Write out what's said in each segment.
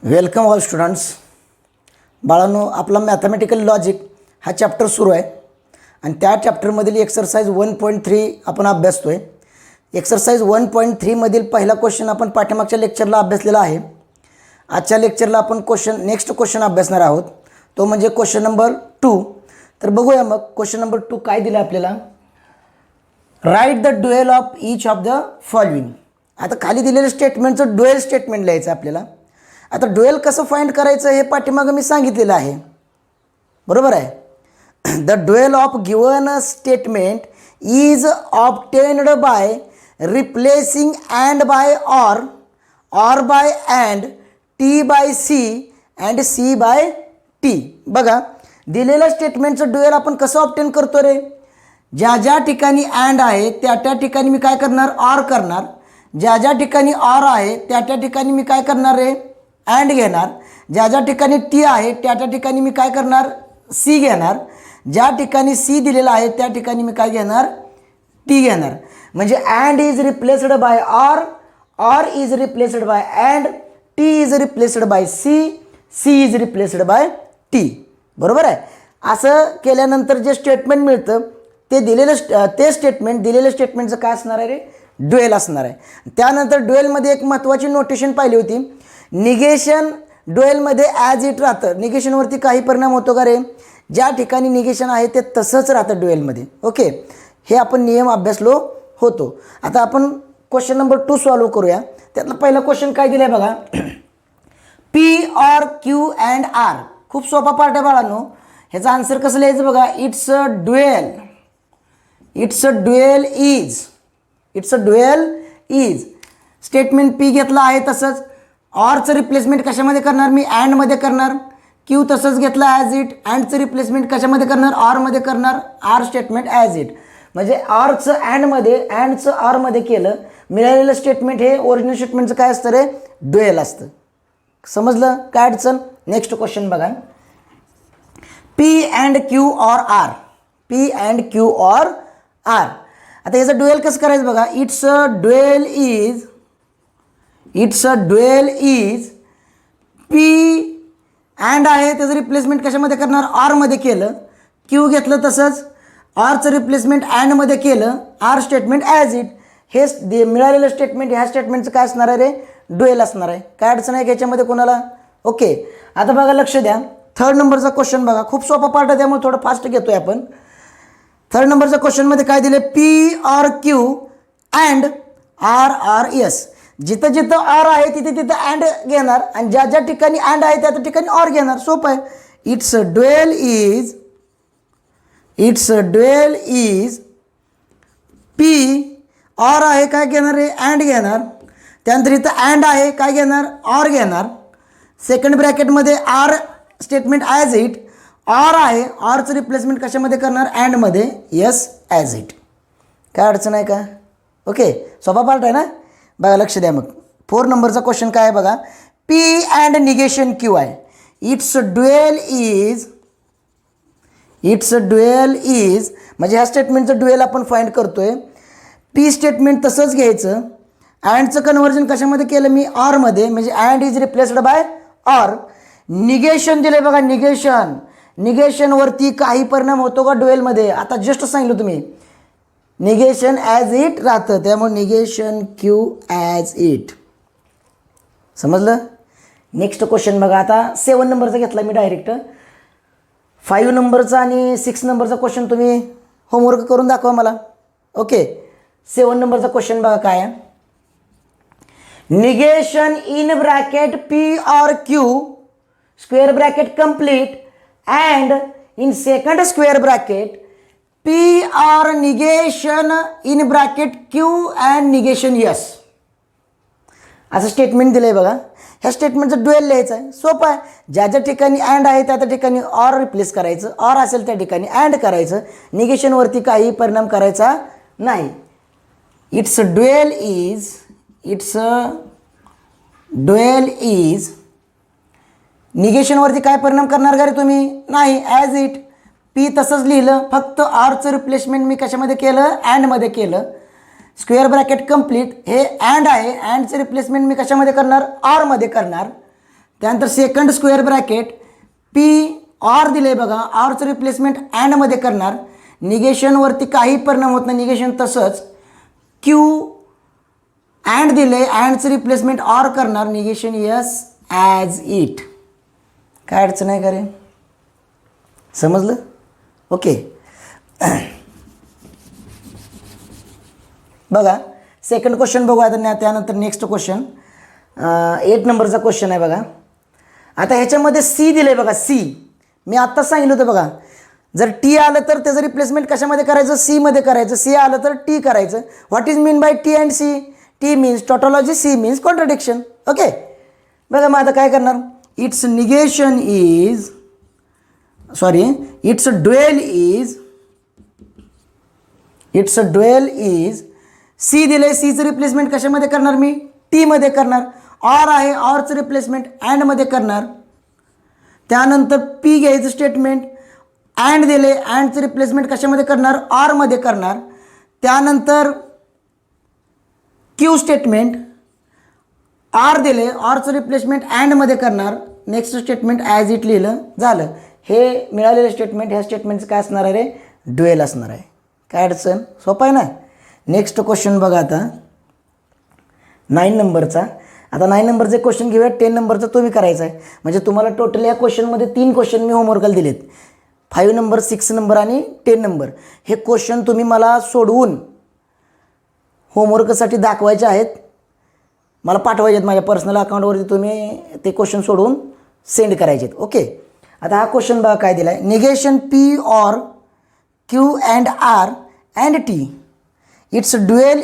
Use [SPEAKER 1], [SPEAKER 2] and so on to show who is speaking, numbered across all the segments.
[SPEAKER 1] Welcome all students. बाळांनो, आपला mathematical logic हा चॅप्टर सुरू आहे आणि त्या चॅप्टरमधील एक्सरसाइज 1.3 आपण अभ्यासतो आहे. एक्सरसाइज 1.3मधील पहिला क्वेश्चन आपण पाठीमागच्या लेक्चरला अभ्यासलेला आहे. आजच्या लेक्चरला आपण नेक्स्ट क्वेश्चन अभ्यासणार आहोत, तो म्हणजे क्वेश्चन नंबर 2. तर बघूया मग क्वेश्चन नंबर 2 काय दिलं आपल्याला. Write the dual of each of the following. आता खाली दिलेलं स्टेटमेंटचं ड्युएल स्टेटमेंट लिहायचं आपल्याला. आता ड्युएल कसं फाइंड करायचं हे पाठीमागं मी सांगितलेलं आहे, बरोबर आहे. The dual of given statement is obtained by replacing and by or by and, T by C and C by T. बघा, दिलेलं स्टेटमेंटचं ड्युएल आपण कसं ऑब्टेन करतो रे. ज्या ज्या ठिकाणी अँड आहे त्या त्या ठिकाणी मी काय करणार, ऑर करणार. ज्या ज्या ठिकाणी ऑर आहे त्या त्या ठिकाणी मी काय करणार रे, अँड घेणार. ज्या ज्या ठिकाणी टी आहे त्या त्या ठिकाणी मी काय करणार, सी घेणार. ज्या ठिकाणी सी दिलेला आहे त्या ठिकाणी मी काय घेणार, टी घेणार. म्हणजे and is replaced by or is replaced by and, T is replaced by C is replaced by T. बरोबर आहे. असं केल्यानंतर जे स्टेटमेंट मिळतं ते स्टेटमेंट दिलेलं स्टेटमेंटचं काय असणार आहे रे, ड्युएल असणार आहे. त्यानंतर ड्युएलमध्ये एक महत्त्वाची नोटेशन पाहिली होती. निगेशन ड्युएलमध्ये ॲज इट राहतं. निगेशनवरती काही परिणाम होतो का रे. ज्या ठिकाणी निगेशन आहे ते तसंच राहतं ड्युएलमध्ये. ओके, हे आपण नियम अभ्यासलो होतो. आता आपण क्वेश्चन नंबर 2 सॉल्व करूया. त्यातला पहिला क्वेश्चन काय दिलं आहे बघा. P or Q and R. खूप सोपा पार्ट आहे बाळांनो. ह्याचा आन्सर कसं लिहायचं बघा. It's a dual is statement P घेतला आहे तसंच. ऑरचं रिप्लेसमेंट कशामध्ये करणार मी, अँडमध्ये करणार. क्यू तसंच घेतलं ॲज इट. अँडचं रिप्लेसमेंट कशामध्ये करणार, ऑरमध्ये करणार. R statement as it. म्हणजे ऑरचं अँडमध्ये, अँडचं ऑरमध्ये केलं. मिळालेलं स्टेटमेंट हे ओरिजिनल स्टेटमेंटचं काय असतं रे, ड्युएल असतं. समजलं काय अडचण. नेक्स्ट क्वेश्चन बघा. P and Q or R. P and Q or R. आता याचं ड्युएल कसं करायचं बघा. It's a dual is P and आहे त्याचं रिप्लेसमेंट कशामध्ये करणार, ऑरमध्ये केलं. क्यू घेतलं तसंच. ऑरचं रिप्लेसमेंट अँडमध्ये केलं. R statement as it. हे मिळालेलं स्टेटमेंट ह्या स्टेटमेंटचं काय असणार आहे रे, ड्युएल असणार आहे. काय अडचण आहे याच्यामध्ये कोणाला. ओके, आता बघा लक्ष द्या. 3rd नंबरचा क्वेश्चन बघा. खूप सोपा पार्ट आहे त्यामुळे थोडं फास्ट घेतोय आपण. 3rd नंबरच्या क्वेश्चनमध्ये काय दिले. P or Q and R S. जिथं जिथं ऑर आहे तिथे तिथं अँड घेणार आणि ज्या ज्या ठिकाणी अँड आहे त्या ठिकाणी ऑर घेणार. सोपं आहे. It's a dual is P or आहे काय घेणार आहे, अँड घेणार. त्यानंतर इथं अँड आहे काय घेणार, ऑर घेणार. सेकंड ब्रॅकेटमध्ये R statement as it. Or आहे, ऑरचं रिप्लेसमेंट कशामध्ये करणार, अँडमध्ये. Yes, as it. काय अडचण आहे का. ओके, सोपा पार्ट आहे ना. बघा लक्ष द्या. मग 4 नंबरचा क्वेश्चन काय आहे बघा. पी अँड निगेशन क्यू आहे. इट्स ड्युएल इज म्हणजे ह्या स्टेटमेंटचं ड्युएल आपण फाइंड करतोय. पी स्टेटमेंट तसंच घ्यायचं. अँडचं कन्व्हर्जन कशामध्ये केलं मी, ऑरमध्ये. म्हणजे and is replaced by or. Negation दिले बघा. निगेशनवरती काही परिणाम होतो का ड्युएलमध्ये. आता जस्ट सांगितलं तुम्ही निगेशन ॲज इट राहतं, त्यामुळे निगेशन क्यू ॲज इट. समजलं. नेक्स्ट क्वेश्चन बघा. आता 7 नंबरचा घेतला मी डायरेक्ट. 5 नंबरचा आणि 6 नंबरचा क्वेश्चन तुम्ही होमवर्क करून दाखवा मला. ओके, 7 नंबरचा क्वेश्चन बघा काय आहे. Negation in bracket P or Q square bracket complete and in second square bracket P R negation in bracket Q and negation yes. असं स्टेटमेंट दिलं आहे बघा. ह्या स्टेटमेंटचं ड्युएल लिहायचं आहे. सोपं आहे. ज्या ज्या ठिकाणी अँड आहे त्या त्या ठिकाणी ऑर रिप्लेस करायचं. ऑर असेल त्या ठिकाणी अँड करायचं. निगेशनवरती काही परिणाम करायचा नाही. इट्स ड्युएल इज निगेशनवरती काय परिणाम करणार का रे तुम्ही, नाही. As it. पी तसंच लिहिलं, फक्त आरचं रिप्लेसमेंट मी कशामध्ये केलं, अँडमध्ये केलं. Square bracket complete. हे अँड आहे, अँडचं रिप्लेसमेंट मी कशामध्ये करणार, आरमध्ये करणार. त्यानंतर second square bracket P or दिले बघा, ऑरचं रिप्लेसमेंट अँडमध्ये करणार, निगेशनवरती काही परिणाम होत नाही, निगेशन तसंच. क्यू अँड दिले, अँडचं रिप्लेसमेंट ऑर करणार, निगेशन यस ॲज इट. काय अडचण आहे का रे? समजलं? ओके. बघा सेकंड क्वेश्चन बघू आता, त्यानंतर नेक्स्ट क्वेश्चन 8 नंबरचा क्वेश्चन आहे बघा. आता ह्याच्यामध्ये सी दिलं आहे बघा, सी मी आत्ताच सांगितलं होतं बघा, जर टी आलं तर त्याचं रिप्लेसमेंट कशामध्ये करायचं? सीमध्ये करायचं. सी आलं तर टी करायचं. What is mean by T and C? T means tautology, C means contradiction. Okay. बघा मग आता काय करणार? It's negation is it's dual is C दिले, सीचं रिप्लेसमेंट कशामध्ये करणार मी? टीमध्ये करणार. ऑर आहे, ऑरचं रिप्लेसमेंट अँडमध्ये करणार. त्यानंतर पी घ्यायचं स्टेटमेंट, अँड दिले, अँडचं रिप्लेसमेंट कशामध्ये करणार? ऑरमध्ये करणार. त्यानंतर क्यू स्टेटमेंट, आर दिले, ऑरचं रिप्लेसमेंट अँडमध्ये करणार. नेक्स्ट स्टेटमेंट ॲज इट लिहिलं, झालं. हे मिळालेलं स्टेटमेंट, ह्या स्टेटमेंटचं काय असणार आहे रे? ड्युएल असणार आहे. काय अडचण? सोपं आहे ना. नेक्स्ट क्वेश्चन बघा आता 9 नंबरचा. आता 9 नंबरचे क्वेश्चन घेऊया, 10 नंबरचा तुम्ही करायचा आहे. म्हणजे तुम्हाला टोटल या क्वेश्चनमध्ये 3 क्वेश्चन मी होमवर्कला दिलेत, 5 नंबर, 6 नंबर आणि 10 नंबर. हे क्वेश्चन तुम्ही मला सोडवून होमवर्कसाठी दाखवायचे आहेत, मला पाठवायचे आहेत माझ्या पर्सनल अकाउंटवरती. तुम्ही ते क्वेश्चन सोडवून सेंड करायचे आहेत. ओके. आता हा क्वेश्चन बघा काय दिला आहे. Negation P or Q and R and T, it's dual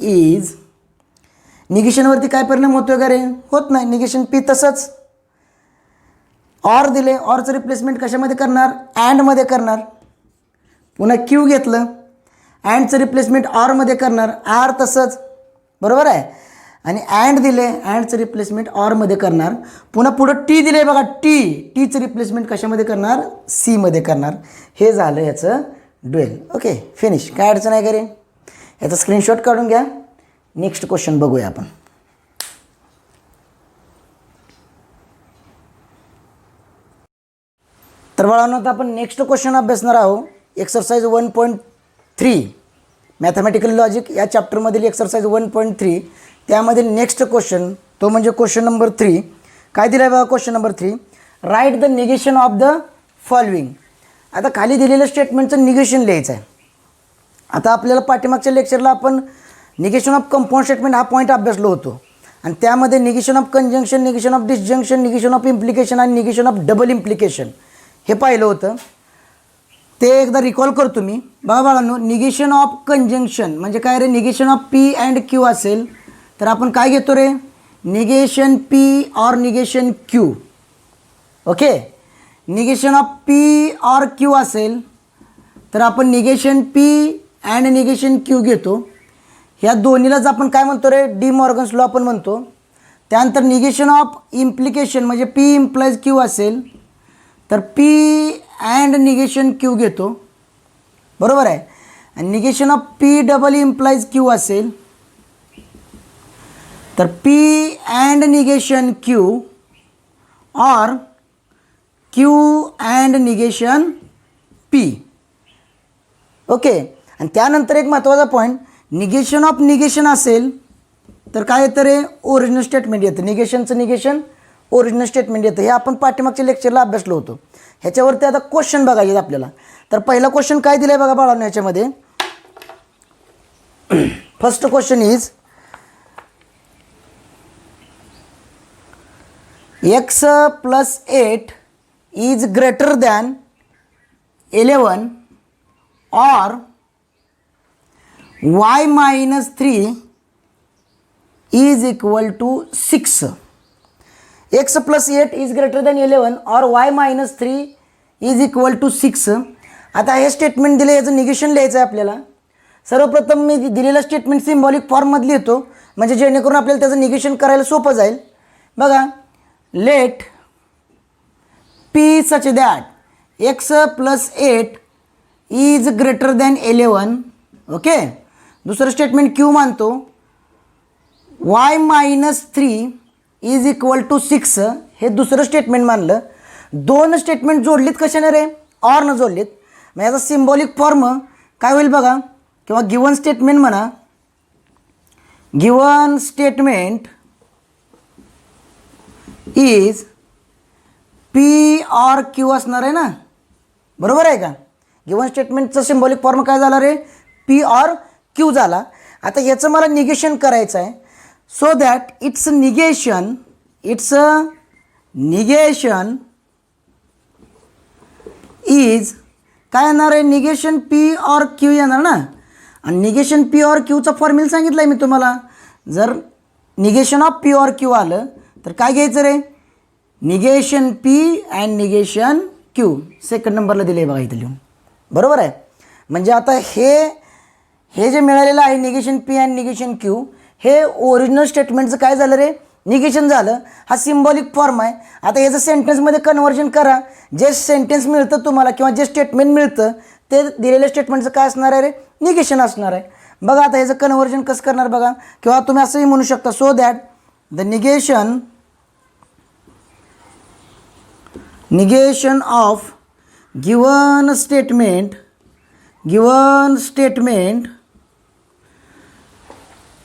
[SPEAKER 1] is निगेशनवरती काय परिणाम होतो का रे? होत नाही. निगेशन पी तसंच. ऑर दिले, ऑरचं रिप्लेसमेंट कशामध्ये करणार? अँडमध्ये करणार. पुन्हा क्यू घेतलं, अँडचं रिप्लेसमेंट ऑरमध्ये करणार. आर तसंच, बरोबर आहे. आणि अँड दिले, अँडचं रिप्लेसमेंट ऑरमध्ये करणार. पुन्हा पुढं टी दिले बघा, टीचं रिप्लेसमेंट कशामध्ये करणार? सीमध्ये करणार. हे झालं याचं ड्युएल. Okay, finish. काय अडचण आहे का रे? याचा स्क्रीनशॉट काढून घ्या. नेक्स्ट क्वेश्चन बघूया आपण. तर बाळांनो आता आपण नेक्स्ट क्वेश्चन अभ्यासणार आहोत. एक्सरसाइज 1.3 मॅथमॅटिकल लॉजिक या चॅप्टरमधील एक्सरसाइज 1.3. त्यामधील नेक्स्ट क्वेश्चन तो म्हणजे क्वेश्चन नंबर 3. काय दिलं आहे बघा question number 3? Write the negation of the following. आता खाली दिलेलं स्टेटमेंटचं निगेशन लिहायचं आहे. आता आपल्याला पाठीमागच्या लेक्चरला आपण निगेशन ऑफ कंपाऊंड स्टेटमेंट हा पॉईंट अभ्यासलो होतो, आणि त्यामध्ये negation of conjunction, negation of disjunction, negation of implication आणि निगेशन ऑफ डबल इम्प्लिकेशन हे पाहिलं होतं. ते एकदा रिकॉल करतो मी. बघा बाळांनो, निगेशन ऑफ कंजंक्शन म्हणजे काय रे? Negation of P and Q असेल तर आपण काय घेतो रे? Negation P or negation Q. Okay. Negation of P or Q असेल तर आपण negation P and negation Q घेतो. ह्या दोन्हीलाच आपण काय म्हणतो रे? डी मॉर्गन्स लॉ आपण म्हणतो. त्यानंतर निगेशन ऑफ इम्प्लिकेशन म्हणजे पी इम्प्लाइज क्यू असेल तर पी अँड निगेशन क्यू घेतो, बरोबर आहे. आणि negation of P double implies Q असेल तर P and negation Q or Q and negation P. Okay. आणि त्यानंतर एक महत्त्वाचा पॉईंट, निगेशन ऑफ निगेशन असेल तर काय येतं रे? ओरिजिनल स्टेटमेंट येतं. निगेशनचं निगेशन ओरिजिनल स्टेटमेंट येतं. हे आपण पाठीमागच्या लेक्चरला अभ्यासलो होतो. ह्याच्यावरती आता क्वेश्चन बघायचे आपल्याला. तर पहिला क्वेश्चन काय दिलं आहे बघा बाळांनो ह्याच्यामध्ये. First question is x + 8 is greater than 11 or y - 3 is equal to 6. x + 8 is greater than 11 or y - 3 is equal to 6. आता हे स्टेटमेंट दिले, याचं निगेशन लिहायचं आहे आपल्याला. सर्वप्रथम मी दिलेलं स्टेटमेंट सिम्बॉलिक फॉर्ममध्ये लिहितो म्हणजे जेणेकरून आपल्याला त्याचं निगेशन करायला सोपं जाईल. बघा, let P such that x + 8 is greater than 11. Okay. दुसरं स्टेटमेंट क्यू मानतो, Y minus 3 is equal to 6 हे दुसरं स्टेटमेंट मानलं. दोन स्टेटमेंट जोडलीत कशाने रे, ऑरनं जोडलीत. मग याचा सिम्बॉलिक फॉर्म काय होईल बघा, किंवा गिवन स्टेटमेंट म्हणा. Given statement is P or Q असणार आहे ना, बरोबर आहे का. गिवन स्टेटमेंटचं सिम्बॉलिक फॉर्म काय झाला रे, पी ऑर क्यू झाला. आता याचं मला निगेशन करायचं आहे. So that it's negation is काय येणार आहे, निगेशन पी ऑर क्यू येणार ना. आणि निगेशन पी ऑर क्यूचा फॉर्म्युला सांगितलं आहे मी तुम्हाला. जर negation of P or Q आलं तर काय घ्यायचं रे, negation P and negation Q. Second नंबरला दिले बघा इथं लिहून, बरोबर आहे. म्हणजे आता हे जे मिळालेलं आहे negation P and negation Q, हे ओरिजिनल स्टेटमेंटचं काय झालं रे, निगेशन झालं. हा सिम्बॉलिक फॉर्म आहे. आता याचं सेंटेन्समध्ये कन्व्हर्जन करा. जे सेंटेन्स मिळतं तुम्हाला किंवा जे स्टेटमेंट मिळतं ते दिलेल्या स्टेटमेंटचं काय असणार आहे रे, निगेशन असणार आहे. बघा आता याचं कन्व्हर्जन कसं करणार बघा. किंवा तुम्ही असंही म्हणू शकता, so that the negation of given statement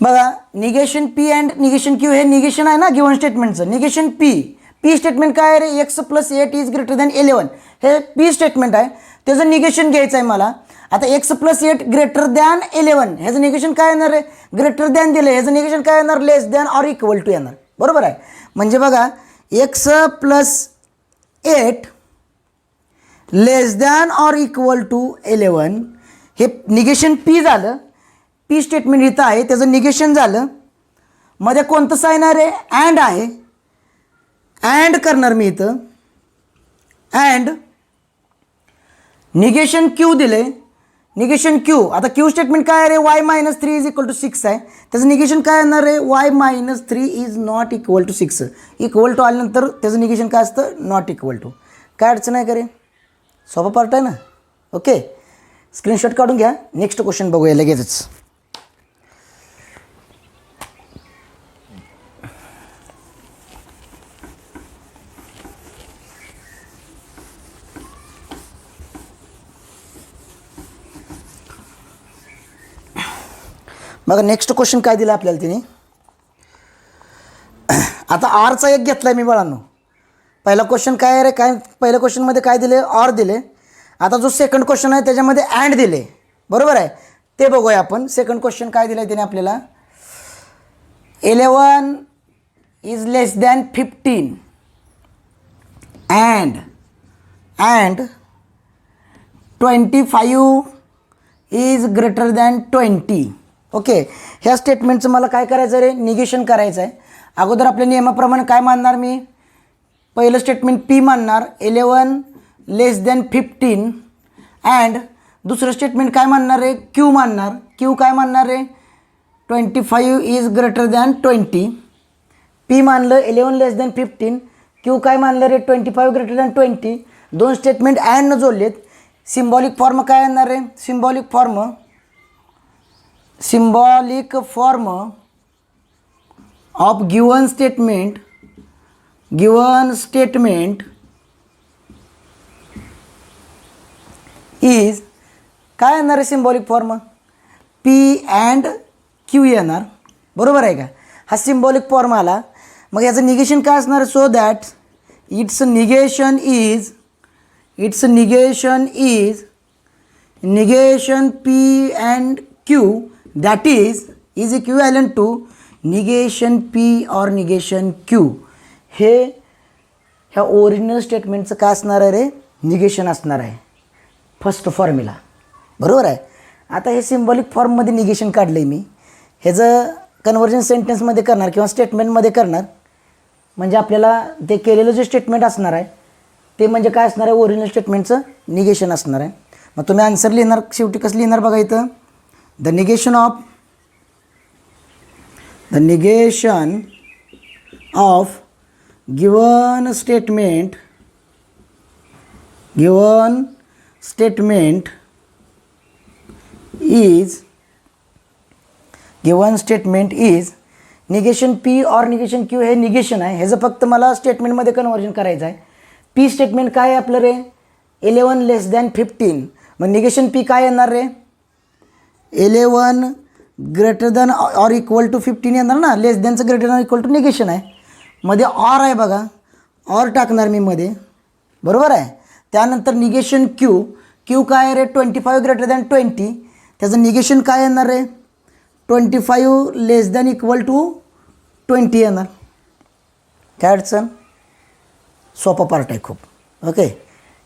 [SPEAKER 1] बघा, negation P and negation Q हे निगेशन आहे ना गिवन स्टेटमेंटचं. निगेशन पी स्टेटमेंट काय आहे रे, X plus 8 is greater than 11 हे पी स्टेटमेंट आहे. त्याचं निगेशन घ्यायचं आहे मला. आता एक्स प्लस 8 ग्रेटर दॅन 11 ह्याचं निगेशन काय येणार आहे, ग्रेटर दॅन दिलं, ह्याचं निगेशन काय येणार, less than or equal to येणार, बरोबर आहे. म्हणजे बघा, X plus 8 less than or equal to 11 हे निगेशन पी झालं. पी स्टेटमेंट इथं आहे, त्याचं निगेशन झालं. मध्ये कोणतं साइन आहे रे, अँड आहे. अँड करणार मी इथं, अँड निगेशन क्यू दिले, निगेशन क्यू. आता क्यू स्टेटमेंट काय आहे रे, Y minus 3 is equal to 6 आहे. त्याचं निगेशन काय येणार रे, Y minus 3 is not equal to 6. Equal to आल्यानंतर त्याचं निगेशन काय असतं, नॉट इक्वल टू. काय अडचण आहे का रे, सोपा पार्ट आहे ना. ओके, स्क्रीनशॉट काढून घ्या. नेक्स्ट क्वेश्चन बघूया लगेचच. बघा नेक्स्ट क्वेश्चन काय दिलं आपल्याला तिने. आता आरचा एक घेतला आहे मी बाळांनो. पहिला क्वेश्चन काय आहे रे, काय पहिल्या क्वेश्चनमध्ये काय दिले, ऑर दिले. आता जो सेकंड क्वेश्चन आहे त्याच्यामध्ये अँड दिले, बरोबर आहे. ते बघूया आपण. सेकंड क्वेश्चन काय दिलं आहे त्याने आपल्याला, 11 is less than 15 and 25 is greater than 20. Okay, ह्या स्टेटमेंटचं मला काय करायचं रे, निगेशन करायचं आहे. अगोदर आपल्या नियमाप्रमाणे काय मानणार मी, पहिलं स्टेटमेंट पी मानणार, 11 लेस दॅन 15 अँड दुसरं स्टेटमेंट काय मानणार रे, क्यू मानणार. क्यू काय मानणार रे, 25 इज ग्रेटर दॅन 20. पी मानलं 11 लेस दॅन 15, क्यू काय मानलं रे, 25 ग्रेटर दॅन 20. दोन स्टेटमेंट अँडनं जोडलेत. सिम्बॉलिक फॉर्म काय येणार रे, symbolic form of given statement is काय येणार आहे, symbolic form P and Q येणार, बरोबर आहे का. हा सिम्बॉलिक फॉर्म आला. मग याचं निगेशन काय असणार, so that it's negation is negation P and Q that is equivalent to negation P or negation Q. हे ह्या ओरिजिनल स्टेटमेंटचं काय असणार आहे रे, निगेशन असणार आहे. फर्स्ट फॉर्म्युला, बरोबर आहे. आता हे सिम्बॉलिक फॉर्ममध्ये निगेशन काढलं आहे मी. ह्याचं कन्व्हर्जन सेंटेन्समध्ये करणार किंवा स्टेटमेंटमध्ये करणार. म्हणजे आपल्याला ते केलेलं जे स्टेटमेंट असणार आहे ते म्हणजे काय असणार आहे, ओरिजिनल स्टेटमेंटचं निगेशन असणार आहे. मग तुम्ही आन्सर लिहिणार शेवटी कसं लिहिणार बघा इथं, the negation of given statement is negation P और निगेशन क्यू हे निगेशन आहे, ह्याचं फक्त मला स्टेटमेंटमध्ये कन्व्हर्जन करायचं आहे. पी स्टेटमेंट काय आहे आपलं रे, 11 लेस दॅन 15. मग निगेशन पी काय येणार रे, 11 greater than or equal to 15 येणार ना, लेस दॅनचं greater than equal to negation आहे. मध्ये ऑर आहे बघा, ऑर टाकणार मी मध्ये, बरोबर आहे. त्यानंतर निगेशन क्यू, क्यू काय आहे रे, 25 ग्रेटर दॅन 20, त्याचं निगेशन काय येणार रे, 25 लेस दॅन इक्वल टू 20 येणार. काय अडचण, सोपा पार्ट आहे खूप. ओके,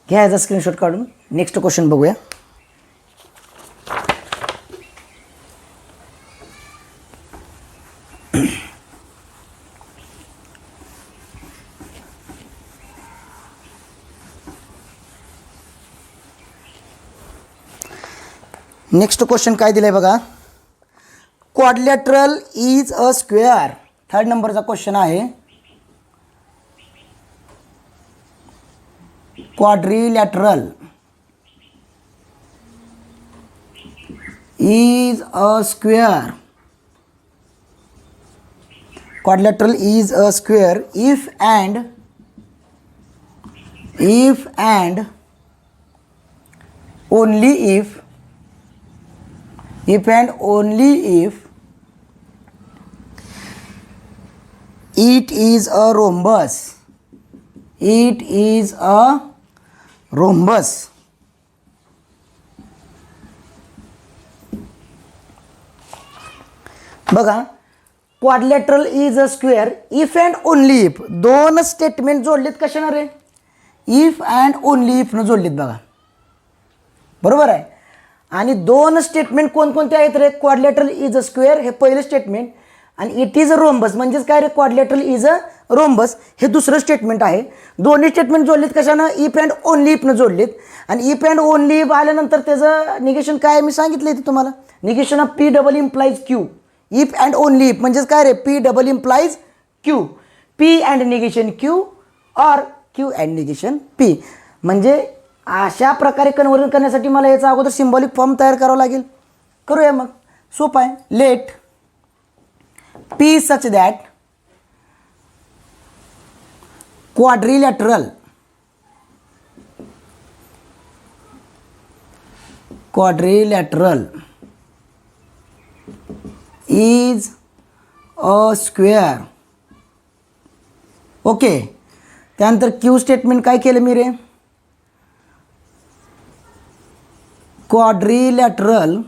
[SPEAKER 1] घ्या याचा स्क्रीनशॉट काढून. नेक्स्ट क्वेश्चन बघूया. नेक्स्ट क्वेश्चन काय दिलं आहे बघा, quadrilateral is a square. 3rd नंबरचा क्वेश्चन आहे. Quadrilateral is a square. Quadrilateral is a square if and only if and only if it is a rhombus. It is a rhombus. बघा, quadrilateral is a square if and only if. दोन statement जोडलेत कशानं रे, if and only इफनं जोडलेत बघा, बरोबर आहे. आणि दोन स्टेटमेंट कोणकोणते आहेत रे, क्वाड्रिलॅटरल इज अ स्क्वेअर हे पहिलं स्टेटमेंट, आणि इट इज अ रोम्बस म्हणजेच काय रे, क्वाड्रिलॅटरल इज अ रोम्बस हे दुसरं स्टेटमेंट आहे. दोन्ही स्टेटमेंट जोडलेत कशानं, इफ अँड ओनली इफनं जोडलेत. आणि इफ अँड ओनली इफ आल्यानंतर त्याचं निगेशन काय मी सांगितलं इथे तुम्हाला, negation of P double implies Q. If and only if म्हणजेच काय रे, P double implies Q, P and negation Q or Q and negation P. म्हणजे अशा प्रकारे कन्वर्जन करण्यासाठी मला याचा अगोदर सिम्बॉलिक फॉर्म तयार करावा लागेल. करूया मग, सोपं आहे. Let P such that quadrilateral is a square. Okay, त्यानंतर क्यू स्टेटमेंट काय केलं मी रे, क्वाड्रिलॅटरल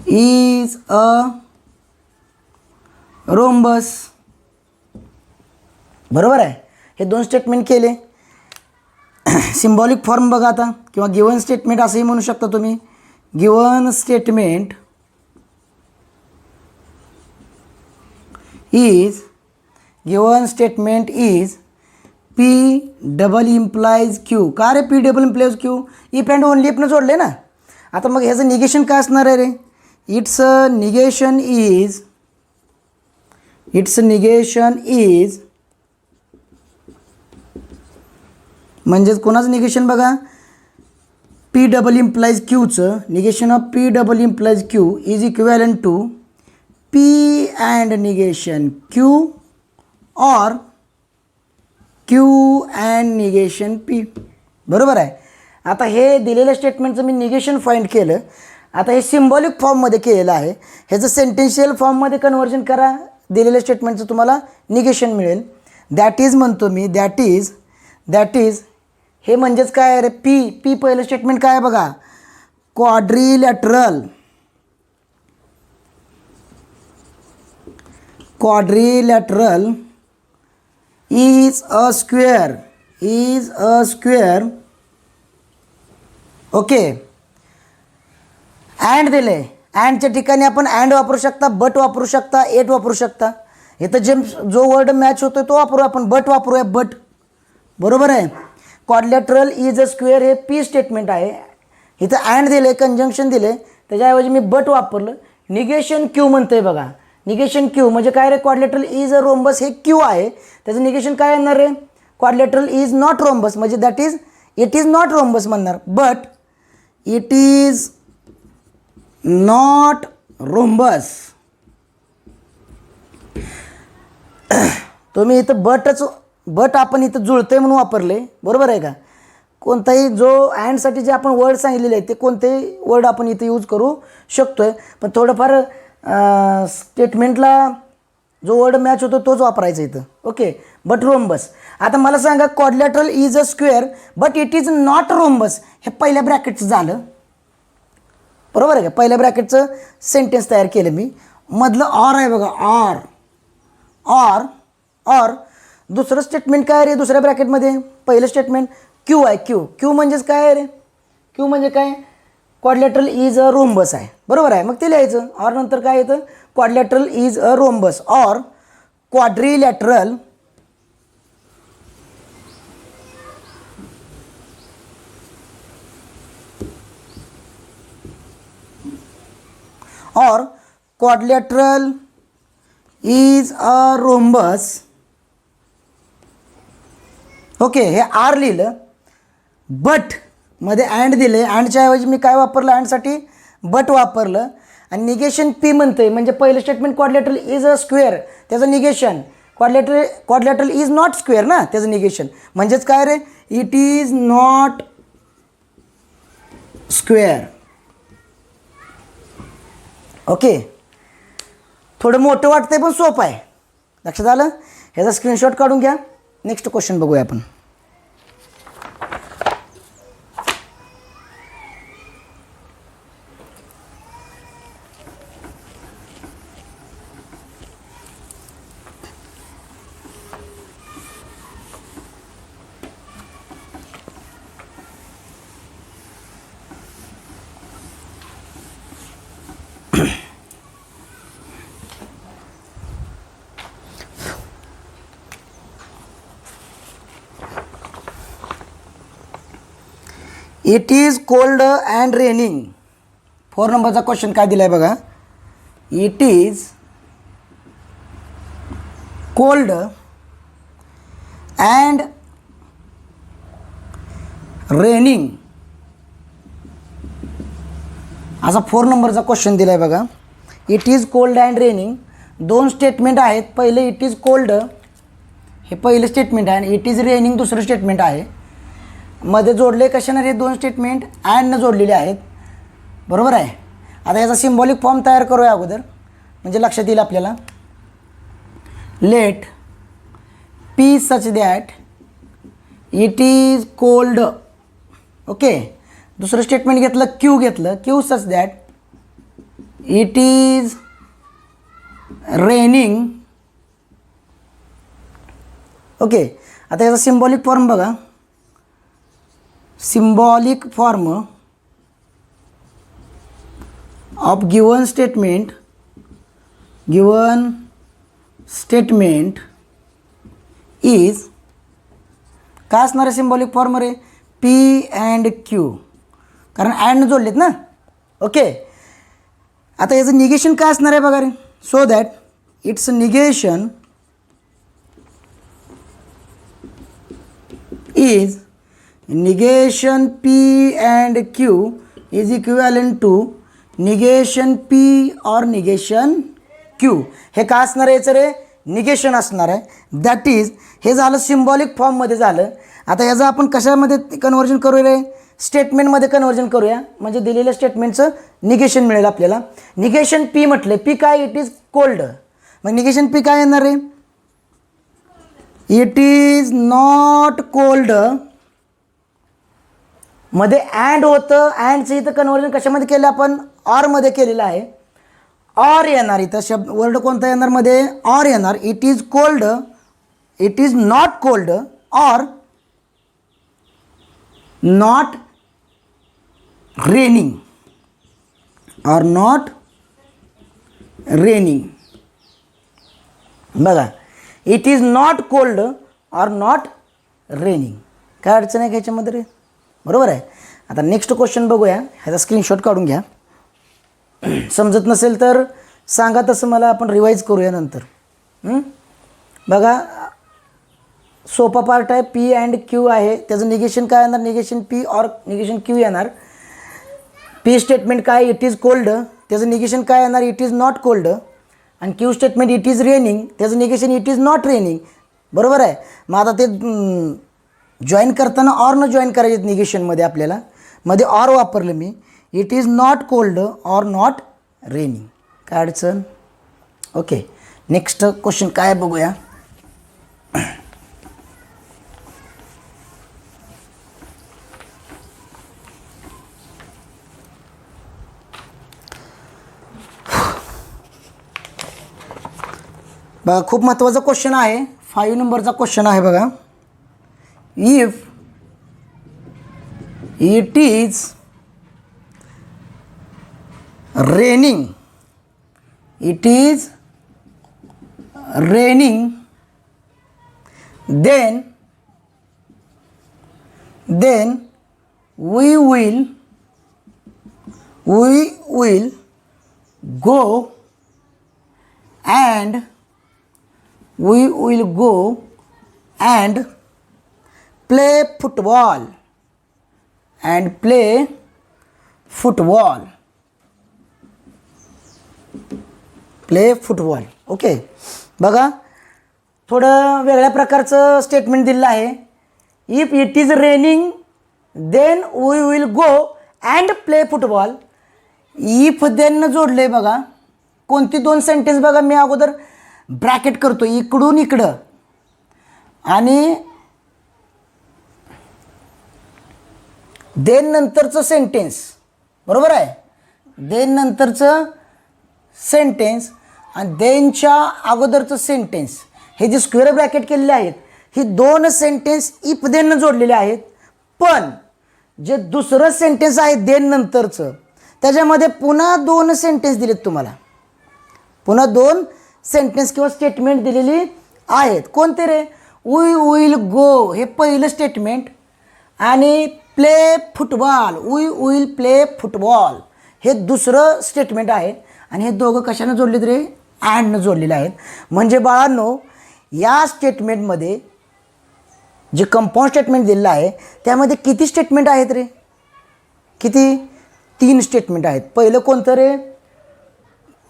[SPEAKER 1] इज अ रोम्बस. बरोबर आहे. हे दोन स्टेटमेंट केले. सिम्बॉलिक फॉर्म बघा आता, किंवा गिवन स्टेटमेंट असंही म्हणू शकता तुम्ही. Given statement is P double implies Q. का रे, P double implies Q, if and only इफनं जोडले ना. आता मग ह्याचं निगेशन काय असणार आहे रे, इट्स निगेशन इज म्हणजेच कोणाचं निगेशन बघा, पी डबल इम्प्लाइज क्यूचं negation of P double implies Q is equivalent to P and negation Q or Q and negation P. बरोबर आहे. आता हे दिलेल्या स्टेटमेंटचं मी निगेशन फाइंड केलं. आता हे सिम्बॉलिक फॉर्ममध्ये केलेलं आहे. ह्याचं सेंटेन्शियल फॉर्ममध्ये कन्वर्जन करा, दिलेल्या स्टेटमेंटचं तुम्हाला निगेशन मिळेल. दॅट इज म्हणतो मी, दॅट इज हे म्हणजेच काय आहे रे, पी पहिलं स्टेटमेंट काय आहे बघा, quadrilateral is a square. Okay, and दिले. अँडच्या ठिकाणी आपण अँड वापरू शकता, बट वापरू शकता, एट वापरू शकता. इथं जो वर्ड मॅच होतो तो वापरू आपण, बट वापरूया, बट. बरोबर आहे. क्वाड्रिलॅटरल इज अ स्क्वेअर हे पी स्टेटमेंट आहे. इथं अँड दिले, कंजंक्शन दिले, त्याच्याऐवजी मी बट वापरलं. निगेशन क्यू म्हणतंय बघा, निगेशन क्यू म्हणजे काय रे, क्वाड्रिलॅटरल इज अ रोम्बस हे क्यू आहे, त्याचं निगेशन काय येणार रे, क्वाड्रिलॅटरल इज नॉट रोम्बस म्हणजे that is it is not rhombus म्हणणार. But it is not rhombus तुम्ही इथं बट आपण इथं जुळतंय म्हणून वापरले, बरोबर आहे का? कोणताही जो अँडसाठी जे आपण वर्ड सांगितलेले आहेत ते कोणतेही वर्ड आपण इथं यूज करू शकतो आहे, पण थोडंफार स्टेटमेंटला जो वर्ड मॅच होतो तोच वापरायचा इथं. Okay, but rhombus. आता मला सांगा, quadrilateral is a square but it is not rhombus. हे पहिल्या ब्रॅकेटचं झालं, बरोबर आहे का? पहिल्या ब्रॅकेटचं सेंटेन्स तयार केलं मी. मधलं ऑर आहे बघा, ऑर दुसरं स्टेटमेंट काय रे दुसऱ्या ब्रॅकेटमध्ये? पहिलं स्टेटमेंट क्यू आहे. क्यू म्हणजेच काय आहे रे? क्यू म्हणजे काय? क्वाड्रिलॅटरल इज अ रोम्बस आहे, बरोबर आहे? मग ते लिहायचं. ऑर नंतर काय येतं? Quadrilateral is a rhombus or quadrilateral is a rhombus. Okay, हे आर लिहिलं, बट मध्ये अँड दिले. अँडच्या ऐवजी मी काय वापरलं? अँडसाठी बट वापरलं. आणि निगेशन पी म्हणतंय, म्हणजे पहिलं statement quadrilateral is a square, त्याचं negation quadrilateral is not square ना, त्याचं निगेशन म्हणजेच काय रे? It is not square. Okay, थोडं मोठं वाटतंय पण सोपं आहे. लक्षात आलं? ह्याचा स्क्रीनशॉट काढून घ्या. नेक्स्ट क्वेश्चन बघूया आपण. It is cold and raining. 4 नंबरचा क्वेश्चन काय दिला आहे बघा. It is cold and raining असा 4 नंबरचा क्वेश्चन दिला आहे बघा. It is cold and raining. 2 statement आहेत. पहिले इट इज कोल्ड हे पहिलं स्टेटमेंट आहे आणि इट इज रेनिंग दुसरं स्टेटमेंट आहे. मध्ये जोडले कशाने हे 2 स्टेटमेंट? अँडनं जोडलेले आहेत, बरोबर आहे. आता याचा सिम्बॉलिक फॉर्म तयार करूया अगोदर, म्हणजे लक्षात येईल आपल्याला. Let P such that it is cold. Okay, दुसरं स्टेटमेंट घेतलं, क्यू घेतलं, Q such that it is raining. Okay, आता याचा सिम्बॉलिक फॉर्म बघा. symbolic form of given statement is काय असणार आहे सिम्बॉलिक फॉर्म रे? पी अँड क्यू, कारण अँड जोडलेत ना. ओके, आता याचं निगेशन काय असणार आहे बघा रे. So that it's negation is negation P and Q is equivalent to negation P or negation Q. हे काय असणार आहे याचं रे? निगेशन असणार आहे. दॅट इज हे झालं सिम्बॉलिक फॉर्ममध्ये झालं. आता याचं आपण कशामध्ये कन्व्हर्जन करूया रे? स्टेटमेंटमध्ये कन्व्हर्जन करूया, म्हणजे दिलेल्या स्टेटमेंटचं निगेशन मिळेल आपल्याला. निगेशन पी म्हटलं, पी काय? It is cold. मग निगेशन पी काय येणार रे? It is not cold. मध्ये अँड होतं, अँडचं इथं कन्व्हर्जन कशामध्ये केलं आपण? ऑरमध्ये केलेलं आहे. ऑर येणार इथं शब्द वर्ड कोणता येणार मध्ये? ऑर येणार. It is cold, it is not cold or not raining, or not raining. बघा, it is not cold or not raining. काय अडचण आहे ह्याच्यामध्ये रे? बरोबर आहे. आता नेक्स्ट क्वेश्चन बघूया. ह्याचा स्क्रीनशॉट काढून घ्या. समजत नसेल तर सांगा, तसं मला आपण रिवाईज करूया नंतर. बघा, सोपा पार्ट आहे. पी अँड क्यू आहे, त्याचं निगेशन काय येणार? Negation P or negation Q येणार. पी स्टेटमेंट काय? इट इज कोल्ड, त्याचं निगेशन काय येणार? It is not cold. आणि Q statement it is raining, त्याचं negation it is not raining. बरोबर आहे. मग आता ते जॉईन करताना ऑर न जॉईन करायचे निगेशनमध्ये आपल्याला, मध्ये ऑर वापरलं मी. It is not cold or not raining. काय अडचण? ओके. नेक्स्ट क्वेश्चन काय बघूया. बघा खूप महत्त्वाचा क्वेश्चन आहे. 5 नंबरचा क्वेश्चन आहे बघा. If it is raining, it is raining, then we will go and play football play football. Okay. बघा थोडं वेगळ्या प्रकारचं स्टेटमेंट दिलेलं आहे. If it is raining then we will go and play football. If then जोडलं आहे बघा. कोणती दोन सेंटेन्स बघा, मी अगोदर ब्रॅकेट करतो इकडून इकडं आणि देन नंतरचं सेंटेन्स, बरोबर आहे. देन नंतरचं सेंटेन्स आणि देनच्या अगोदरचं सेंटेन्स, हे जे स्क्वेअर ब्रॅकेट केलेले आहेत ही दोन सेंटेन्स इफ देननं जोडलेले आहेत. पण जे दुसरं सेंटेन्स आहे देन नंतरचं त्याच्यामध्ये पुन्हा दोन सेंटेन्स दिलेत तुम्हाला, पुन्हा दोन सेंटेन्स किंवा स्टेटमेंट दिलेली आहेत. कोणते रे? वी विल गो हे पहिलं स्टेटमेंट आणि play football, we will play football हे दुसरं स्टेटमेंट आहे. आणि हे दोघं कशानं जोडलेत रे? अँडनं जोडलेले आहेत. म्हणजे बाळांनो या स्टेटमेंटमध्ये जे कंपाऊंड स्टेटमेंट दिलेलं आहे त्यामध्ये किती स्टेटमेंट आहेत रे? किती? 3 स्टेटमेंट आहेत. पहिलं कोणतं रे?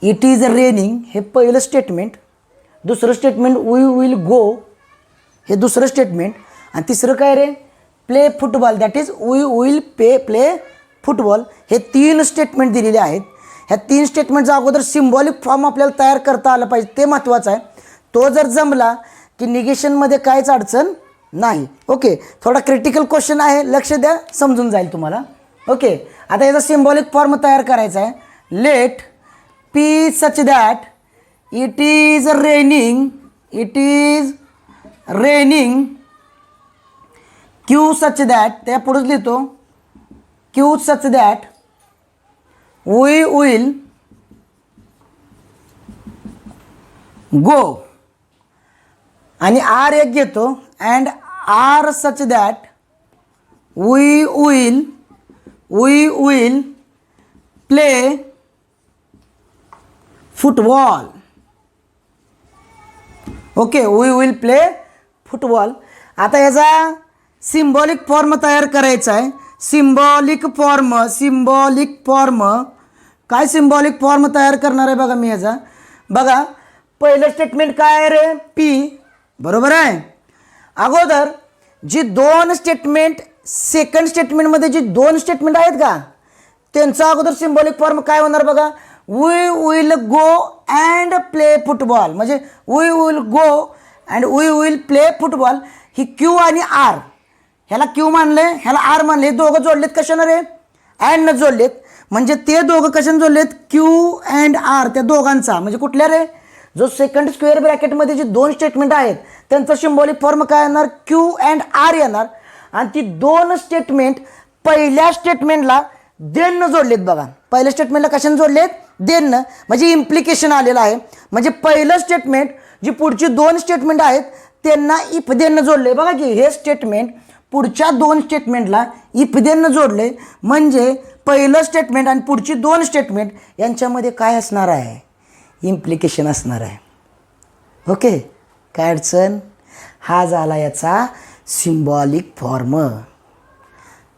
[SPEAKER 1] इट इज रेनिंग हे पहिलं स्टेटमेंट. दुसरं स्टेटमेंट वी विल गो हे दुसरं स्टेटमेंट. आणि तिसरं काय रे? Play football, that is we will play football. हे 3 स्टेटमेंट दिलेले आहेत. ह्या 3 स्टेटमेंटचा अगोदर सिम्बॉलिक फॉर्म आपल्याला तयार करता आला पाहिजे, ते महत्त्वाचं आहे. तो जर जमला की निगेशनमध्ये काहीच अडचण नाही. ओके. थोडा क्रिटिकल क्वेश्चन आहे, लक्ष द्या, समजून जाईल तुम्हाला. ओके. आता याचा सिम्बॉलिक फॉर्म तयार करायचा आहे. Let P such that it is raining, it is raining. Q such that, त्या पुढेच लिहितो, Q such that we will go. आणि आर एक घेतो and R such that we will play football. Okay. We will play football. आता याचा symbolic form तयार करायचा आहे. सिम्बॉलिक फॉर्म काय सिम्बॉलिक फॉर्म तयार करणार आहे बघा मी याचा. बघा पहिलं स्टेटमेंट काय आहे रे? पी, बरोबर आहे. अगोदर जी दोन स्टेटमेंट, सेकंड स्टेटमेंटमध्ये जी दोन स्टेटमेंट आहेत का त्यांचा अगोदर सिम्बॉलिक फॉर्म काय होणार बघा. We will go and play football. म्हणजे we will go and we will play football. ही क्यू आणि आर, ह्याला क्यू मानले ह्याला आर मानले, दोघं जोडलेत कशानं रे? अँडनं जोडलेत. म्हणजे ते दोघं कशानं जोडलेत? क्यू अँड आर, त्या दोघांचा. म्हणजे कुठल्या रे? जो सेकंड स्क्वेअर ब्रॅकेटमध्ये जे दोन स्टेटमेंट आहेत त्यांचं सिम्बॉलिक फॉर्म काय येणार? क्यू अँड आर येणार. आणि ती दोन स्टेटमेंट पहिल्या स्टेटमेंटला देननं जोडलेत बघा. पहिल्या स्टेटमेंटला कशानं जोडलेत? देननं. म्हणजे इम्प्लिकेशन आलेलं आहे. म्हणजे पहिलं स्टेटमेंट जी पुढची दोन स्टेटमेंट आहेत त्यांना इफ देननं जोडले. बघा की हे स्टेटमेंट पुढच्या दोन स्टेटमेंटला इफ देननं जोडले. म्हणजे पहिलं स्टेटमेंट आणि पुढची दोन स्टेटमेंट यांच्यामध्ये काय असणार आहे? इम्प्लिकेशन असणार आहे. ओके. काय अडचण? हा झाला याचा सिम्बॉलिक फॉर्म.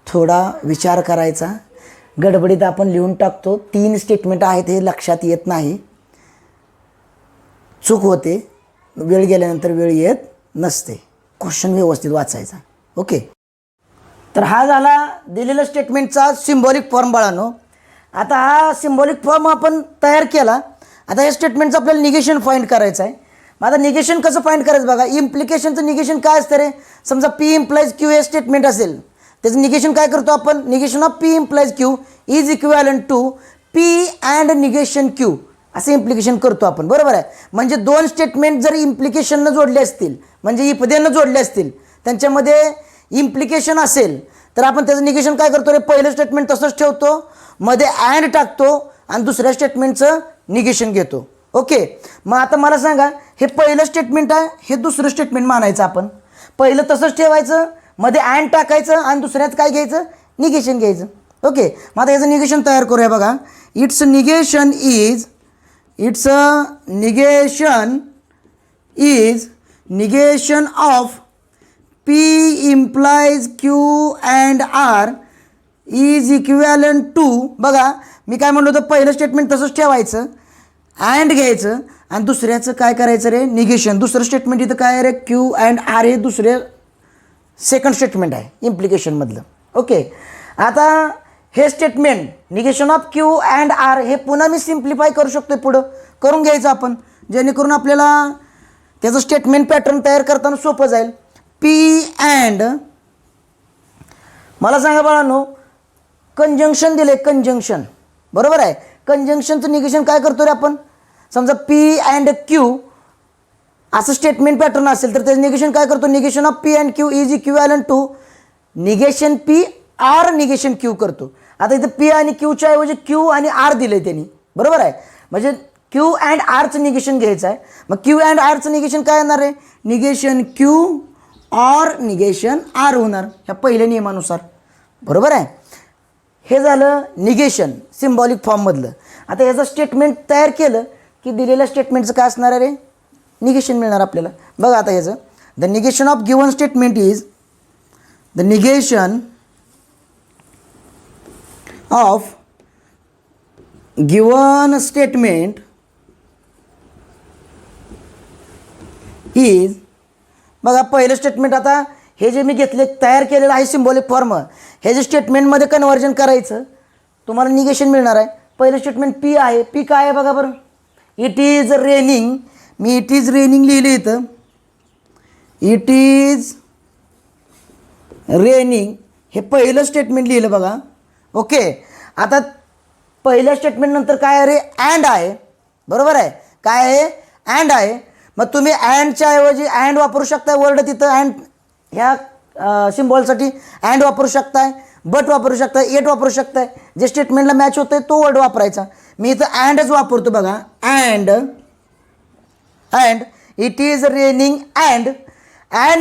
[SPEAKER 1] थोडा विचार करायचा. गडबडीत आपण लिहून टाकतो. 3 स्टेटमेंट आहेत हे लक्षात येत नाही, चूक होते, वेळ गेल्यानंतर वेळ येत नसते. क्वेश्चन व्यवस्थित वाचायचा. ओके. तर हा झाला दिलेल्या स्टेटमेंटचा सिम्बॉलिक फॉर्म बाळांनो. आता हा सिम्बॉलिक फॉर्म आपण तयार केला. आता या स्टेटमेंटचं आपल्याला निगेशन फाइंड करायचं आहे. मग आता निगेशन कसं फाइंड करायचं बघा. इम्प्लिकेशनचं निगेशन काय असतं रे. समजा पी इम्प्लाइज क्यू हे स्टेटमेंट असेल, त्याचं निगेशन काय करतो आपण. Negation of P implies Q is equivalent to P and negation Q असं इम्प्लिकेशन करतो आपण. बरोबर आहे. म्हणजे दोन स्टेटमेंट जर इम्प्लिकेशननं जोडले असतील, म्हणजे इपदेनं जोडले असतील, त्यांच्यामध्ये इम्प्लिकेशन असेल तर आपण त्याचं निगेशन काय करतो रे. पहिलं स्टेटमेंट तसंच ठेवतो, मध्ये अँड टाकतो आणि दुसऱ्या स्टेटमेंटचं निगेशन घेतो. ओके. मग आता मला सांगा, हे पहिलं स्टेटमेंट आहे, हे दुसरं स्टेटमेंट मानायचं आपण. पहिलं तसंच ठेवायचं, मध्ये अँड टाकायचं आणि दुसऱ्यात काय घ्यायचं, निगेशन घ्यायचं. ओके. मग आता याचं निगेशन तयार करूया बघा. It's negation is negation of P implies Q and R is equivalent to. बघा मी काय म्हणलो होतं, पहिलं स्टेटमेंट तसंच ठेवायचं, अँड घ्यायचं आणि दुसऱ्याचं काय करायचं रे, निगेशन. दुसरं स्टेटमेंट इथं काय आहे रे, क्यू अँड आर हे दुसरे सेकंड स्टेटमेंट आहे इम्प्लिकेशनमधलं. ओके. आता हे statement negation of Q and R हे पुन्हा मी सिम्प्लिफाय करू शकतो, पुढं करून घ्यायचं आपण, जेणेकरून आपल्याला त्याचं स्टेटमेंट पॅटर्न तयार करताना सोपं जाईल. पी अँड, मला सांगा बाळांनो, कंजंक्शन दिले, कंजंक्शन. बरोबर आहे. कंजंक्शनचं निगेशन काय करतो रे आपण. समजा पी अँड क्यू असं स्टेटमेंट पॅटर्न असेल तर त्याचं निगेशन काय करतो. Negation of P and Q is equivalent to negation P R negation Q करतो. आता इथं पी आणि क्यूच्या ऐवजी क्यू आणि आर दिले त्यांनी. बरोबर आहे. म्हणजे क्यू अँड आरचं निगेशन घ्यायचं आहे. मग क्यू अँड आरचं निगेशन काय येणार आहे, negation Q or negation R होणार ह्या पहिल्या नियमानुसार. बरोबर आहे. हे झालं निगेशन सिम्बॉलिक फॉर्ममधलं. आता याचं स्टेटमेंट तयार केलं की दिलेल्या स्टेटमेंटचं काय असणार आहे रे, निगेशन मिळणार आपल्याला. बघा आता याचं, the negation of given statement is the negation of given statement is. बघा पहिलं स्टेटमेंट, आता हे जे मी घेतले तयार केलेलं आहे सिम्बॉलिक फॉर्म, हे जे स्टेटमेंटमध्ये कन्व्हर्जन करायचं तुम्हाला निगेशन मिळणार आहे. पहिलं स्टेटमेंट पी आहे. पी काय आहे बघा बरं. It is raining. Me it is raining लिहिलं इथं. इट इज रेनिंग हे पहिलं स्टेटमेंट लिहिलं बघा. ओके. आता पहिल्या स्टेटमेंट नंतर काय आहे रे, अँड आहे. बरोबर आहे. काय आहे, अँड आहे. मग तुम्ही अँडच्या ऐवजी अँड वापरू शकता. वर्ड तिथं अँड ह्या सिम्बॉलसाठी अँड वापरू शकताय, बट वापरू शकताय, एट वापरू शकताय. जे स्टेटमेंटला मॅच होतं आहे तो वर्ड वापरायचा. मी इथं अँडच वापरतो बघा. And it is raining and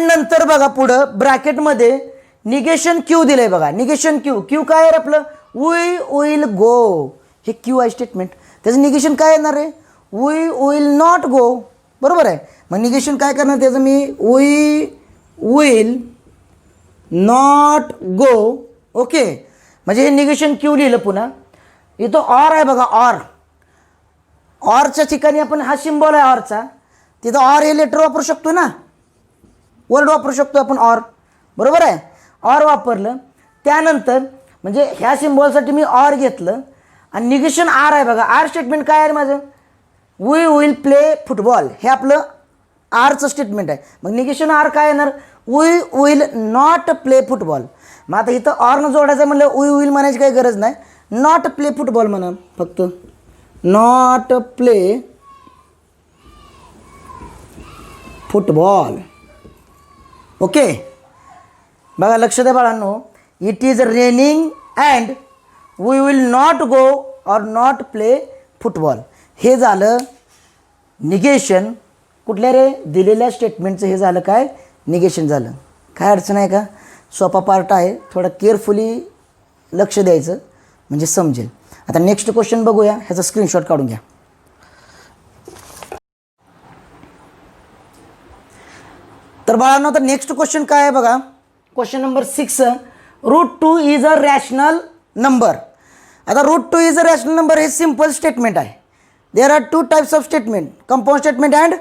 [SPEAKER 1] नंतर बघा पुढं ब्रॅकेटमध्ये निगेशन क्यू दिलं आहे बघा. Negation Q. क्यू काय आहे आपलं, वी विल गो. हे क्यू आहे स्टेटमेंट. त्याचं निगेशन काय येणार आहे, वी विल नॉट गो. बरोबर आहे. मग निगेशन काय करणार त्याचं मी, we will not go. Okay. म्हणजे हे निगेशन क्यू लिहिलं. पुन्हा इथं ऑर आहे बघा. ऑरच्या ठिकाणी आपण हा सिम्बॉल आहे ऑरचा, तिथं ऑर हे लेटर वापरू शकतो ना, वर्ड वापरू शकतो आपण ऑर. बरोबर आहे. ऑर वापरलं त्यानंतर म्हणजे ह्या सिम्बॉलसाठी मी ऑर घेतलं आणि निगेशन आर आहे बघा. आर स्टेटमेंट काय आहे माझं, वी विल प्ले फुटबॉल. हे आपलं आरचं स्टेटमेंट आहे. मग निगेशन आर काय येणार, we will not play football. मग आता इथं ऑरनं जोडायचं म्हणलं वी विल म्हणायची काही गरज नाही, नॉट प्ले फुटबॉल म्हणा फक्त. Not play football. ओके. बघा लक्ष द्या बाळांनो. It is raining and we will not go or not play football. हे झालं निगेशन कुठल्या रे, दिलेल्या स्टेटमेंटचं हे झालं काय, निगेशन झालं. काय अडचण आहे का, सोपा पार्ट आहे. थोडं केअरफुली लक्ष द्यायचं म्हणजे समजेल. आता नेक्स्ट क्वेश्चन बघूया. ह्याचा स्क्रीनशॉट काढून घ्या. तर बाळांनो आता नेक्स्ट क्वेश्चन काय आहे बघा. Question number 6. √2 is a rational number. आता √2 इज अ रॅशनल नंबर हे सिम्पल स्टेटमेंट आहे. There are 2 types of statement, compound statement and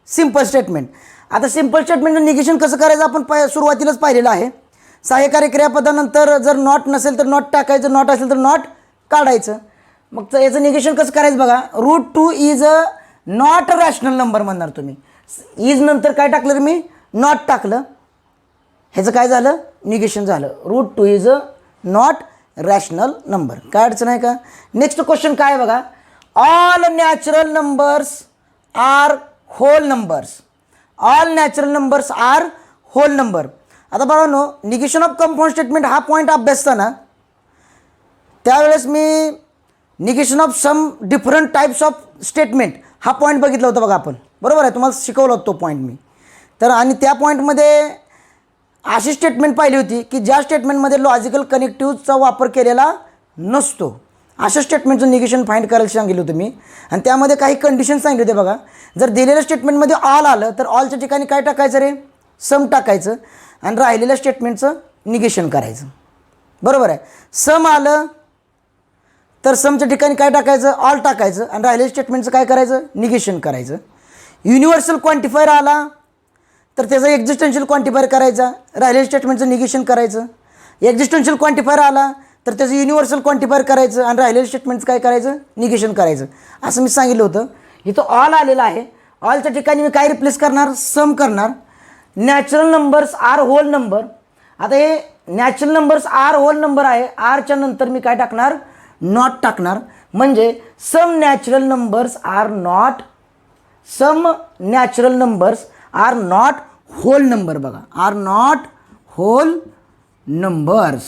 [SPEAKER 1] simple statement. आता सिम्पल स्टेटमेंटचं निगेशन कसं करायचं आपण सुरुवातीलाच पाहिलेलं आहे. सहाय्यकारी क्रियापदानंतर जर नॉट नसेल तर नॉट टाकायचं, नॉट असेल तर नॉट काढायचं. मग याचं निगेशन कसं करायचं बघा. √2 is a not rational number म्हणणार तुम्ही. इज नंतर काय टाकलं तर मी नॉट टाकलं, ह्याचं काय झालं निगेशन झालं. √2 is a not rational number. काय अडचण आहे का. नेक्स्ट क्वेश्चन काय आहे बघा. All natural numbers are whole numbers. All natural numbers are whole number. आता बघा निगेशन ऑफ कंपाऊंड स्टेटमेंट हा पॉईंट अभ्यासताना त्यावेळेस मी negation of some different types of statement हा पॉईंट बघितला होता बघा आपण, बरोबर आहे. तुम्हाला शिकवला होता तो पॉईंट मी. तर आणि त्या पॉईंटमध्ये अशी स्टेटमेंट पाहिली होती की ज्या स्टेटमेंटमध्ये लॉजिकल कनेक्टिव्हचा वापर केलेला नसतो, अशा स्टेटमेंटचं निगेशन फाइंड करायला सांगितलं होतं मी. आणि त्यामध्ये काही कंडिशन सांगितले होते बघा. जर दिलेल्या स्टेटमेंटमध्ये ऑल आलं तर ऑलच्या ठिकाणी काय टाकायचं रे, सम टाकायचं आणि राहिलेल्या स्टेटमेंटचं निगेशन करायचं, बरोबर आहे. सम आलं तर समच्या ठिकाणी काय टाकायचं, ऑल टाकायचं आणि राहिलेल्या स्टेटमेंटचं काय करायचं, निगेशन करायचं. युनिव्हर्सल क्वांटिफायर आला तर त्याचा एक्झिस्टन्शियल क्वांटिफायर करायचा, राहिलेल्या स्टेटमेंटचं निगेशन करायचं. एक्झिस्टन्शियल क्वांटिफायर आला तर त्याचं युनिव्हर्सल क्वांटिफायर करायचं आणि राहिलेल्या स्टेटमेंटचं काय करायचं, निगेशन करायचं. असं मी सांगितलं होतं. इथं ऑल आलेलं आहे. ऑलच्या ठिकाणी मी काय रिप्लेस करणार, सम करणार. Natural numbers are whole number. आता हे natural numbers are whole number आहे, आरच्या नंतर मी काय टाकणार, नॉट टाकणार. म्हणजे some natural numbers are not, some natural numbers are not whole number. बघा, आर नॉट होल नंबर्स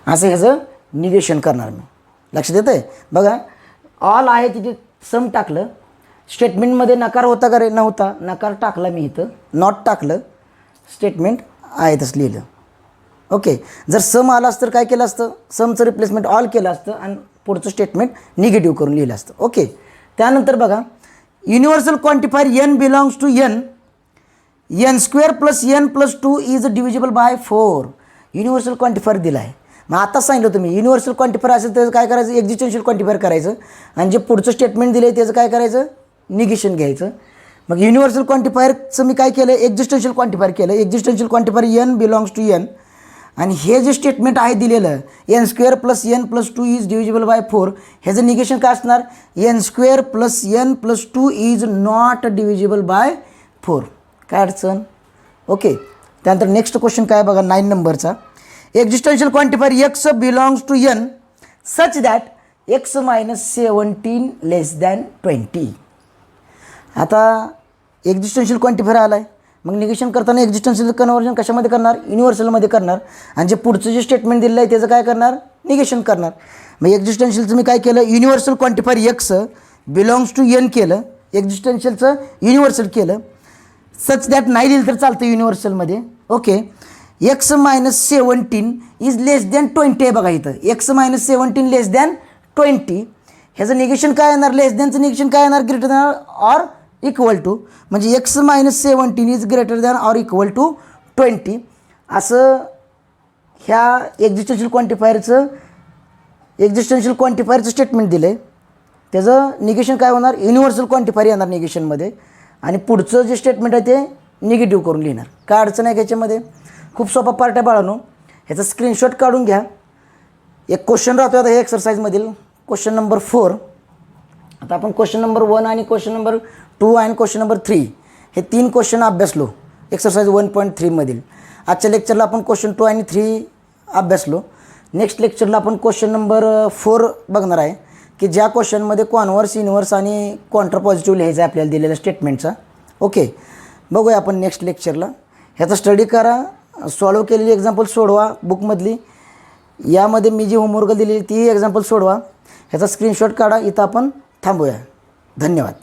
[SPEAKER 1] असं ह्याचं निगेशन करणार मी. लक्षात येतं आहे बघा. ऑल आहे तिथे सम टाकलं, स्टेटमेंटमध्ये नकार होता का रे, नव्हता, नकार टाकला मी इथं, नॉट टाकलं, स्टेटमेंट आहे तसं लिहिलं. ओके. जर सम आला असतं तर काय केलं असतं, समचं रिप्लेसमेंट ऑल केलं असतं आणि पुढचं स्टेटमेंट निगेटिव्ह करून लिहिलं असतं. ओके. त्यानंतर बघा, universal quantifier n belongs to n, n² + n + 2 is divisible by 4. Universal quantifier दिला आहे. मग आताच सांगितलं तुम्ही युनिव्हर्सल क्वांटिफायर असेल त्याचं काय करायचं, एक्झिस्टन्शियल क्वांटिफायर करायचं आणि जे पुढचं स्टेटमेंट दिलं आहे त्याचं काय करायचं, निगेशन घ्यायचं. मग युनिव्हर्सल क्वांटिफायरचं मी काय केलं, एक्झिस्टन्शियल क्वांटिफायर केलं. Existential quantifier n belongs to n आणि हे जे स्टेटमेंट आहे दिलेलं n² + n + 2 is divisible by 4, ह्याचं निगेशन काय असणार, n² + n + 2 is not divisible by 4. काय अडचण. ओके. त्यानंतर नेक्स्ट क्वेश्चन काय बघा, 9 नंबरचा. Existential quantifier x belongs to n such that x - 17 < 20. आता एक्झिस्टन्शियल क्वांटिफायर आला आहे, मग निगेशन करताना एक्झिस्टन्शियल कन्व्हर्जन कशामध्ये करणार, युनिव्हर्सलमध्ये करणार आणि जे पुढचं जे स्टेटमेंट दिलं आहे त्याचं काय करणार, निगेशन करणार. मग एक्झिस्टन्शियलचं मी काय केलं, universal quantifier x belongs to n केलं, एक्झिस्टन्शियलचं युनिव्हर्सल केलं. सच दॅट नाही लिहिलं तर चालतं युनिव्हर्सलमध्ये. ओके. x - 17 इज < 20 आहे बघा इथं. x - 17 < 20. ह्याचं निगेशन काय येणार, चं निगेशन काय येणार, greater than or equal to. म्हणजे x - 17 is greater than or equal to 20. असं ह्या एक्झिस्टन्शियल क्वांटिफायरचं स्टेटमेंट दिलं आहे. त्याचं निगेशन काय होणार, युनिव्हर्सल क्वांटिफायर येणार निगेशनमध्ये आणि पुढचं जे स्टेटमेंट आहे ते निगेटिव्ह करून लिहिणार. काय अडचण आहे याच्यामध्ये, खूप सोपा पार्ट आहे बाळांनो. ह्याचा स्क्रीनशॉट काढून घ्या. एक क्वेश्चन राहतो आता हे एक्सरसाइजमधील, क्वेश्चन नंबर 4. आता आपण क्वेश्चन नंबर 1 आणि क्वेश्चन नंबर 2 आणि क्वेश्चन नंबर 3 हे 3 क्वेश्चन अभ्यासलो एक्सरसाइज 1.3 मधील. आजच्या लेक्चरला आपण क्वेश्चन 2 आणि 3 अभ्यासलो. नेक्स्ट लेक्चरला आपण क्वेश्चन नंबर 4 बघणार आहे की ज्या क्वेश्चनमध्ये कॉन्व्हर्स, इनव्हर्स आणि कॉन्ट्रा पॉझिटिव्ह लिहायचं आहे आपल्याला दिलेल्या स्टेटमेंटचा. ओके. बघूया आपण नेक्स्ट लेक्चरला. ह्याचा स्टडी करा, सॉल्व केलेली एक्झाम्पल सोडवा बुकमधली. यामध्ये मी जी होमवर्क दिलेली ती एक्झाम्पल सोडवा. ह्याचा स्क्रीनशॉट काढा. इथं आपण थांबूया. धन्यवाद.